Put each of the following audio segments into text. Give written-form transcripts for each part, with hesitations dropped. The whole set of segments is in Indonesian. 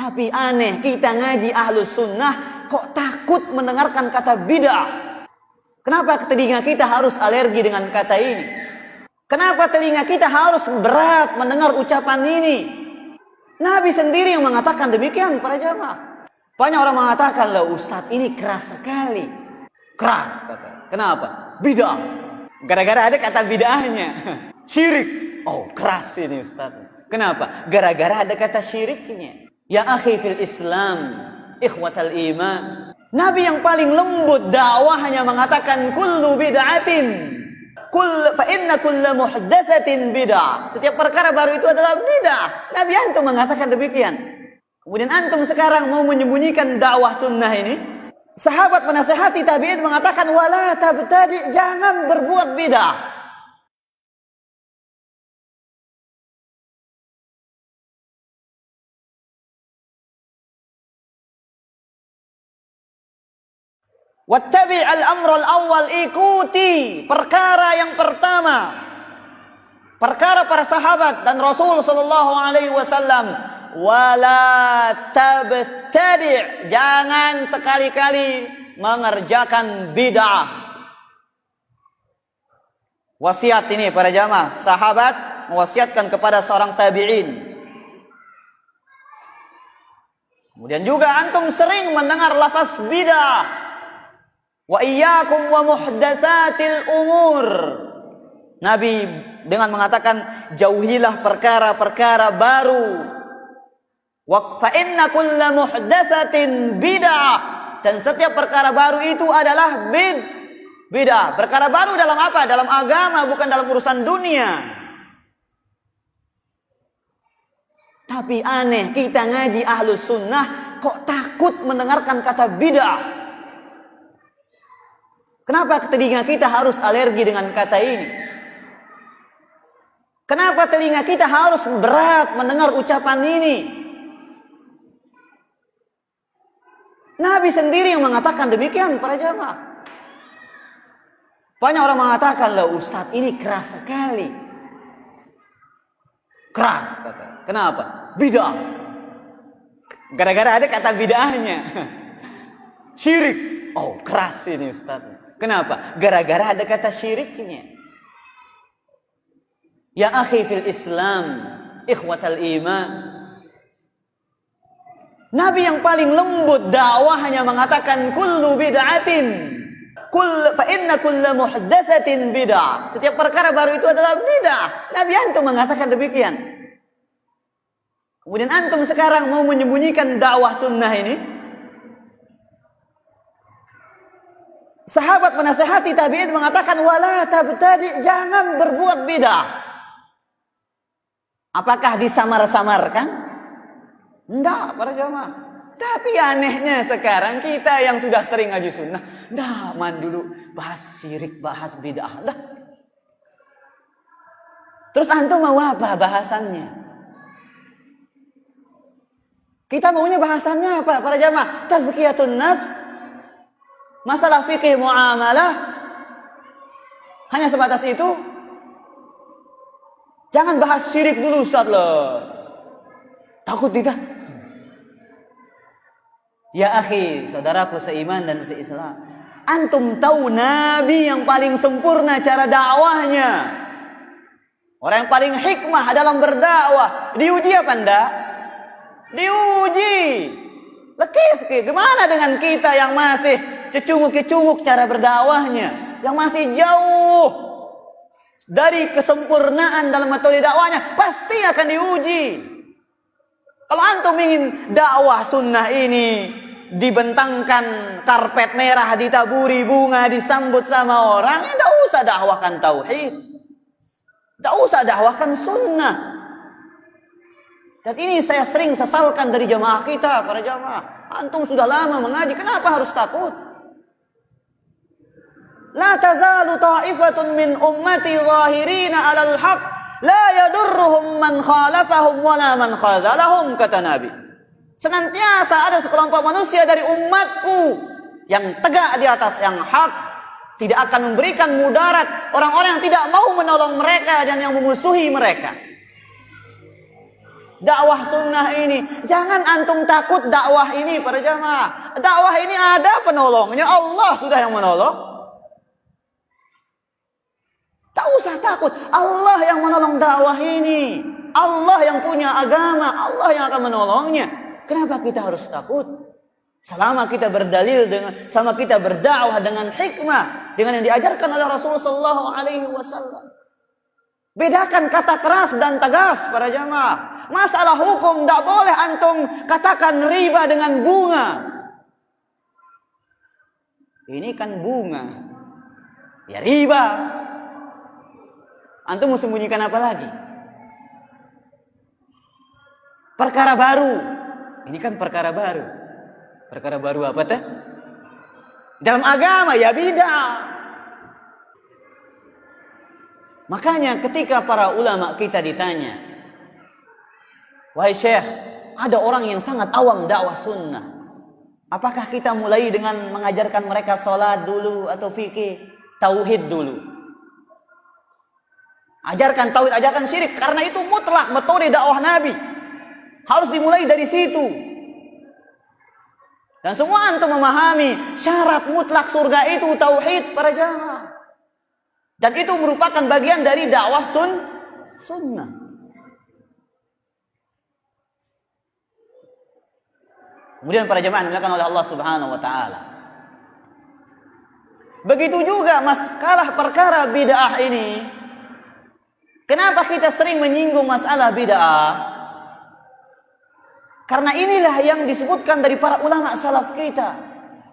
Tapi aneh, kita ngaji ahlus sunnah kok takut mendengarkan kata bid'ah. Kenapa telinga kita harus alergi dengan kata ini? Kenapa telinga kita harus berat mendengar ucapan ini? Nabi sendiri yang mengatakan demikian para jamaah. Banyak orang mengatakan, "Lah Ustadz ini keras sekali." Keras kata. Kenapa? Bid'ah. Gara-gara ada kata bid'ahnya. Syirik. Oh, keras ini Ustadz. Kenapa? Gara-gara ada kata syiriknya. Ya akhi fil Islam, ikhwatal iman. Nabi yang paling lembut dakwahnya mengatakan kullu bid'atin fa inna kulla muhdatsatin bid'ah. Setiap perkara baru itu adalah bid'ah. Nabi antum mengatakan demikian. Kemudian antum sekarang mau menyembunyikan dakwah sunnah ini. Sahabat menasihati tabi'in mengatakan wala tabtadi, jangan berbuat bid'ah. Wattabi' al-amr al-awwal, ikuti perkara yang pertama. Perkara para sahabat dan Rasul sallallahu alaihi wasallam. Wala tabtadi', jangan sekali-kali mengerjakan bid'ah. Wasiat ini para jamaah, sahabat mewasiatkan kepada seorang tabi'in. Kemudian juga antum sering mendengar lafaz bid'ah. Wa iyyakum wa muhdatsatil umur. Nabi dengan mengatakan jauhilah perkara-perkara baru. Wa fa inna kulla muhdatsatin bid'ah, dan setiap perkara baru itu adalah bid'ah. Perkara baru dalam apa? Dalam agama, bukan dalam urusan dunia. Tapi aneh, kita ngaji ahlus sunnah kok takut mendengarkan kata bid'ah. Kenapa telinga kita harus alergi dengan kata ini? Kenapa telinga kita harus berat mendengar ucapan ini? Nabi sendiri yang mengatakan demikian para jamaah. Banyak orang mengatakan, "Lah Ustadz ini keras sekali." Keras kata. Kenapa? Bid'ah. Gara-gara ada kata bid'ahnya. Syirik. Oh, keras ini Ustadz. Kenapa? Gara-gara ada kata syiriknya. Ya akhi fil Islam, ikhwatal iman. Nabi yang paling lembut dakwahnya mengatakan kullu bid'atin fa inna kulla muhdatsatin bid'ah. Setiap perkara baru itu adalah bid'ah. Nabi antum mengatakan demikian. Kemudian antum sekarang mau menyembunyikan dakwah sunnah ini. Sahabat menasihati tabi'in mengatakan wala tabtadi, jangan berbuat bid'ah. Apakah disamar-samarkan? Enggak para jamaah. Tapi anehnya sekarang kita yang sudah sering ngaji sunnah, dah man dulu bahas syirik, bahas bid'ah, dah. Terus antum mau apa bahasannya? Kita maunya bahasannya apa para jamaah? Tazkiyatun nafs, masalah fikih muamalah, hanya sebatas itu. Jangan bahas syirik dulu Ustaz loh. Takut tidak? Ya akhi, saudaraku seiman dan seislam, antum tahu Nabi yang paling sempurna cara dakwahnya, orang yang paling hikmah dalam berdakwah, diuji apa enggak? Diuji. Lekif, gimana dengan kita yang masih cecunguk-cecunguk cara berdakwahnya, yang masih jauh dari kesempurnaan dalam metode dakwahnya, pasti akan diuji. Kalau antum ingin dakwah sunnah ini dibentangkan karpet merah, ditaburi bunga, disambut sama orang, tidak usah dakwahkan tauhid, tidak usah dakwahkan sunnah. Dan ini saya sering sesalkan dari jamaah kita, para jamaah. Antum sudah lama mengaji, kenapa harus takut? La tazalu ta'ifatun min ummati zahirina 'alal haq, la yadurruhum man khalafahum wala man khazalahum, kata Nabi. Senantiasa ada sekelompok manusia dari umatku yang tegak di atas yang hak, tidak akan memberikan mudarat orang-orang yang tidak mau menolong mereka dan yang memusuhi mereka. dakwah sunnah ini. Jangan antum takut dakwah ini para jamaah. Dakwah ini ada penolongnya, Allah sudah yang menolong. Tak usah takut, Allah yang menolong dakwah ini. Allah yang punya agama, Allah yang akan menolongnya. Kenapa kita harus takut? Selama kita berdalil sama kita berdakwah dengan hikmah, dengan yang diajarkan oleh Rasulullah SAW. Bedakan kata keras dan tegas para jamaah. Masalah hukum tidak boleh antum katakan riba dengan bunga. Ini kan bunga, ya riba. Antum mau sembunyikan apa lagi? Perkara baru. Ini kan perkara baru. Perkara baru apa teh? Dalam agama ya bid'ah. Makanya ketika para ulama kita ditanya, wahai Syekh, ada orang yang sangat awam dakwah sunnah. Apakah kita mulai dengan mengajarkan mereka sholat dulu atau fikih, tauhid dulu? Ajarkan tauhid, ajarkan syirik, karena itu mutlak metode dakwah Nabi. Harus dimulai dari situ. Dan semua antum memahami syarat mutlak surga itu tauhid para jamaah. Dan itu merupakan bagian dari dakwah sunnah. Kemudian para jamaah dimuliakan oleh Allah Subhanahu wa taala. Begitu juga masalah perkara bid'ah ini. Kenapa kita sering menyinggung masalah bid'ah? Karena inilah yang disebutkan dari para ulama salaf kita.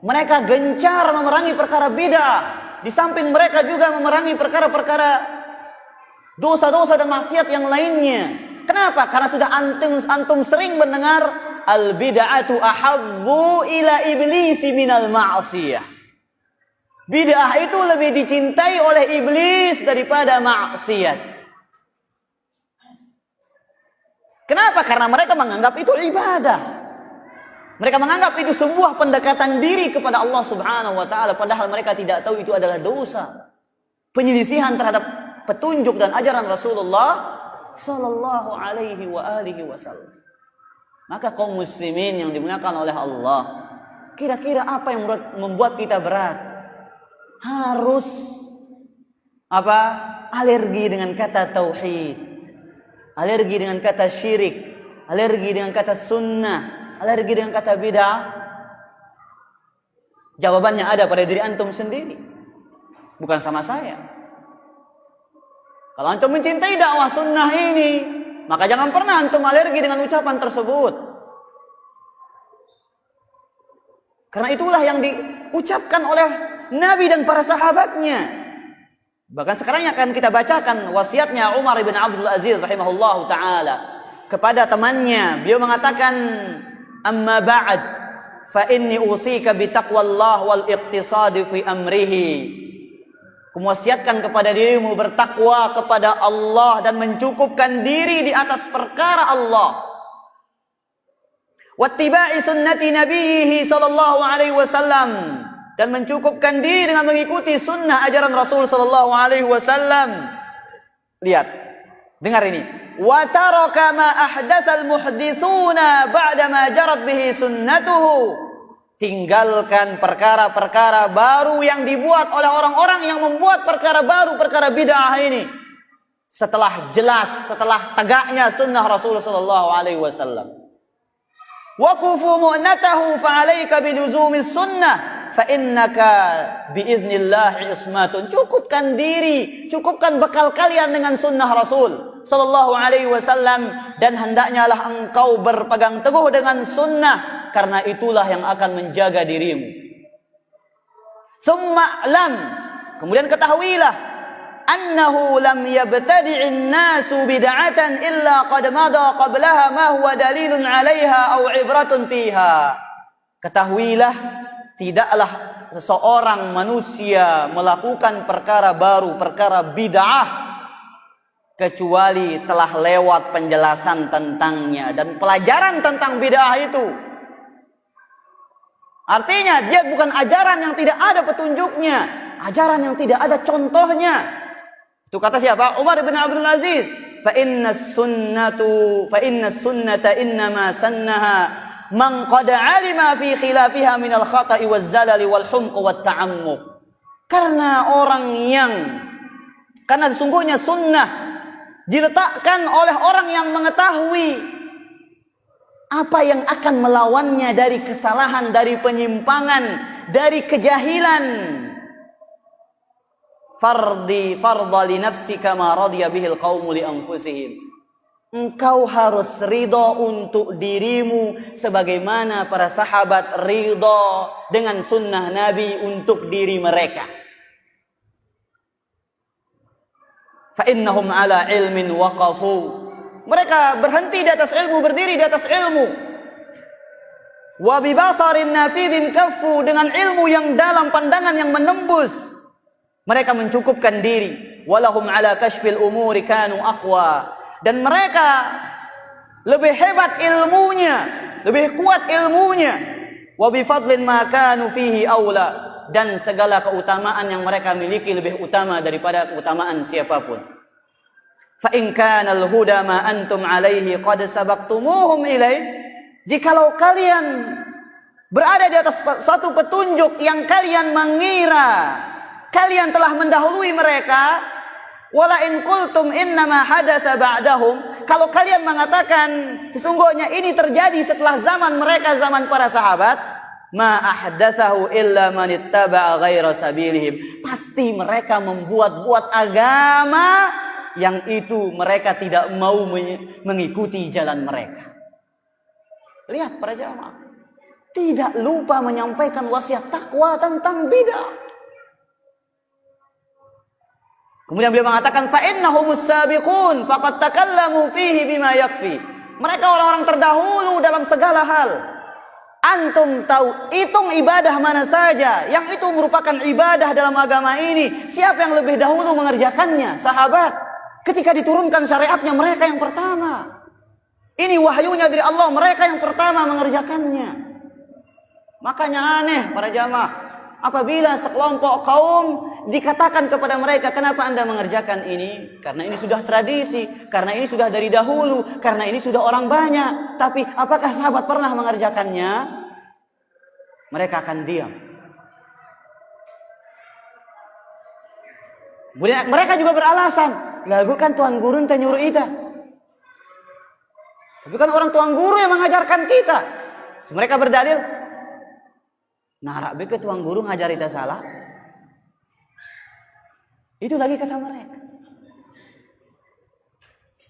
Mereka gencar memerangi perkara bid'ah. Di samping mereka juga memerangi perkara-perkara dosa-dosa dan maksiat yang lainnya. Kenapa? Karena sudah antum sering mendengar al-bid'atu ahabbu ila iblisi minal ma'asiyah. Bid'ah itu lebih dicintai oleh iblis daripada maksiat. Kenapa? Karena mereka menganggap itu ibadah. Mereka menganggap itu sebuah pendekatan diri kepada Allah Subhanahu wa taala, padahal mereka tidak tahu itu adalah dosa. Penyelisihan terhadap petunjuk dan ajaran Rasulullah sallallahu alaihi wasallam. Maka kaum muslimin yang dimuliakan oleh Allah, kira-kira apa yang membuat kita berat? Harus alergi dengan kata tauhid. Alergi dengan kata syirik, alergi dengan kata sunnah, alergi dengan kata bid'ah. Jawabannya ada pada diri antum sendiri, bukan sama saya. Kalau antum mencintai dakwah sunnah ini, maka jangan pernah antum alergi dengan ucapan tersebut. Karena itulah yang diucapkan oleh Nabi dan para sahabatnya. Bahkan sekarang yang akan kita bacakan wasiatnya Umar bin Abdul Aziz rahimahullahu taala kepada temannya. Beliau mengatakan, "Amma ba'd, fa inni usika bi taqwallah wal iqtisad fi amrihi." Kumuwasiatkan kepada dirimu bertakwa kepada Allah dan mencukupkan diri di atas perkara Allah. Wattiba'i sunnati nabiyhi sallallahu alaihi wasallam, dan mencukupkan diri dengan mengikuti sunnah ajaran Rasul sallallahu alaihi wasallam. Lihat, dengar ini. Wa taraka ma ahdatsal muhditsuna ba'da ma jarat bihi sunnatuhu. Tinggalkan perkara-perkara baru yang dibuat oleh orang-orang yang membuat perkara baru, perkara bid'ah ini. Setelah jelas, setelah tegaknya sunnah Rasul sallallahu alaihi wasallam. Wa kufu mu'natahu fa 'alaika biluzumis sunnah. Fa innaka biiznillah ismatun. Cukupkan diri, cukupkan bekal kalian dengan sunnah Rasul sallallahu alaihi wasallam, dan hendaknya lah engkau berpegang teguh dengan sunnah, karena itulah yang akan menjaga dirimu. Tsumma lam, kemudian ketahuilah, annahu lam yabtadi'in nasu bid'atan illa qad mada qablaha ma huwa dalilun 'alaiha aw 'ibratun fiha. Ketahuilah, tidaklah seseorang manusia melakukan perkara baru, perkara bid'ah, kecuali telah lewat penjelasan tentangnya dan pelajaran tentang bid'ah itu. Artinya dia bukan ajaran yang tidak ada petunjuknya, ajaran yang tidak ada contohnya. Itu kata siapa? Umar bin Abdul Aziz. fa inna sunnata innama sannaha man qad alima fi khilafiha minal khata'i waz zalali wal humq wat ta'ammuq. Karena sesungguhnya sunnah diletakkan oleh orang yang mengetahui apa yang akan melawannya dari kesalahan, dari penyimpangan, dari kejahilan. Fardha li nafsika ma radiya bihil qaumu li anfusihim. Engkau harus ridho untuk dirimu sebagaimana para sahabat ridho dengan sunnah Nabi untuk diri mereka. Fa innahum ala ilmin waqafu. Mereka berhenti di atas ilmu, berdiri di atas ilmu. Wa bi basarin nafidin kaffu, dengan ilmu yang dalam, pandangan yang menembus. Mereka mencukupkan diri. Walahum ala kashfil umuri kanu aqwa. Dan mereka lebih hebat ilmunya, lebih kuat ilmunya. Wa bi fadlin ma kanu fihi aula. Dan segala keutamaan yang mereka miliki lebih utama daripada keutamaan siapapun. Fa in kana al-huda ma antum alaihi qad sabaqtumuhum ilaih. Jikalau kalian berada di atas suatu petunjuk yang kalian mengira kalian telah mendahului mereka, wala in qultum innama hadatsa ba'dahum, kalau kalian mengatakan sesungguhnya ini terjadi setelah zaman mereka, zaman para sahabat, ma ahdatsahu illa man ittaba'a ghaira sabilihim, pasti mereka membuat-buat agama yang itu mereka tidak mau mengikuti jalan mereka. Lihat para jamaah, tidak lupa menyampaikan wasiat takwa tentang bid'ah. Kemudian beliau mengatakan fa innahumus sabiqun faqad takallamu fihi bima yakfi. Mereka orang-orang terdahulu dalam segala hal. Antum tahu, hitung ibadah mana saja yang itu merupakan ibadah dalam agama ini, siapa yang lebih dahulu mengerjakannya? Sahabat. Ketika diturunkan syariatnya, mereka yang pertama. Ini wahyunya dari Allah, mereka yang pertama mengerjakannya. Makanya aneh para jamaah, apabila sekelompok kaum dikatakan kepada mereka, kenapa anda mengerjakan ini? Karena ini sudah tradisi, karena ini sudah dari dahulu, karena ini sudah orang banyak. Tapi apakah sahabat pernah mengerjakannya? Mereka akan diam. Mereka juga beralasan, lagu kan tuan guru ente nyuruh kita. Tapi kan orang tuan guru yang mengajarkan kita. Mereka berdalil, narak beke tuan guru ngajar kita salah. Itu lagi kata mereka.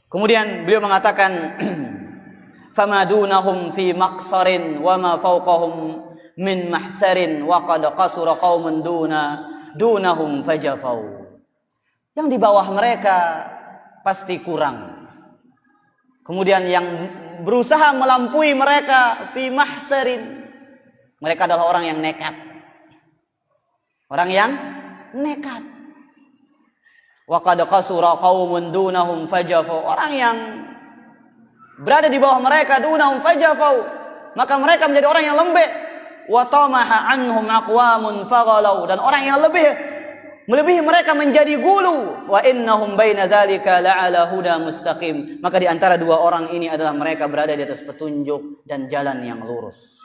Kemudian beliau mengatakan, famadunahum fi maqsarin wa ma fawqahum min mahsarin wa qad qasura qaumun dunahum fajafau. Yang di bawah mereka pasti kurang. Kemudian yang berusaha melampaui mereka fi mahsarin, mereka adalah orang yang nekat. Orang yang nekat. Wa qad qasura qaumun dunahum fajafau. Orang yang berada di bawah mereka dunahum fajafau, maka mereka menjadi orang yang lembek. Wa tamaha anhum aqwamun faghalau, dan orang yang melebihi mereka menjadi gulu. Wa innahum baina dzalika la'ala huda mustaqim. Maka di antara dua orang ini adalah mereka berada di atas petunjuk dan jalan yang lurus.